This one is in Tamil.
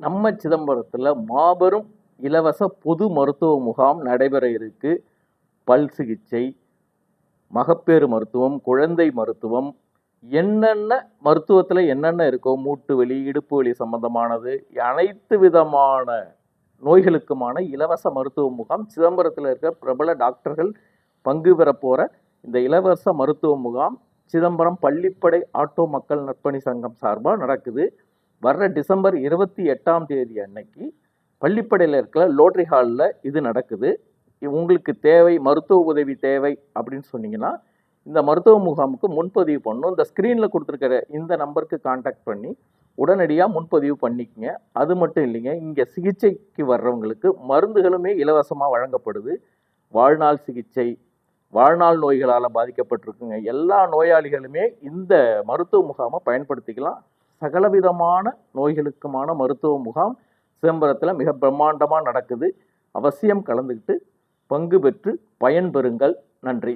நம்ம சிதம்பரத்தில் மாபெரும் இலவச பொது மருத்துவ முகாம் நடைபெற இருக்கு. பல் சிகிச்சை, மகப்பேறு மருத்துவம், குழந்தை மருத்துவம், என்னென்ன மருத்துவத்தில் என்னென்ன இருக்கோ, மூட்டு வலி, இடுப்பு வலி சம்பந்தமானது அனைத்து விதமான நோய்களுக்குமான இலவச மருத்துவ முகாம் சிதம்பரத்தில் இருக்க பிரபல டாக்டர்கள் பங்கு பெற போகிற இந்த இலவச மருத்துவ முகாம் சிதம்பரம் பள்ளிப்படை ஆட்டோ மக்கள் நற்பணி சங்கம் சார்பாக நடக்குது. வர்ற டிசம்பர் 28 அன்னைக்கு பள்ளிப்படையில் இருக்கிற லோட்ரி ஹாலில் இது நடக்குது. உங்களுக்கு தேவை, மருத்துவ உதவி தேவை அப்படின்னு சொன்னீங்கன்னா இந்த மருத்துவ முகாமுக்கு முன்பதிவு பண்ணணும். இந்த ஸ்க்ரீனில் கொடுத்துருக்கிற இந்த நம்பருக்கு கான்டாக்ட் பண்ணி உடனடியாக முன்பதிவு பண்ணிக்கங்க. அது மட்டும் இல்லைங்க, இங்கே சிகிச்சைக்கு வர்றவங்களுக்கு மருந்துகளுமே இலவசமாக வழங்கப்படுது. வாழ்நாள் சிகிச்சை, வாழ்நாள் நோய்களால் பாதிக்கப்பட்டிருக்குங்க எல்லா நோயாளிகளுமே இந்த மருத்துவ முகாமை பயன்படுத்திக்கலாம். சகலவிதமான நோய்களுக்குமான மருத்துவ முகாம் சிதம்பரத்தில் மிக பிரம்மாண்டமாக நடக்குது. அவசியம் கலந்துக்கிட்டு பங்கு பெற்று பயன்பெறுங்கள். நன்றி.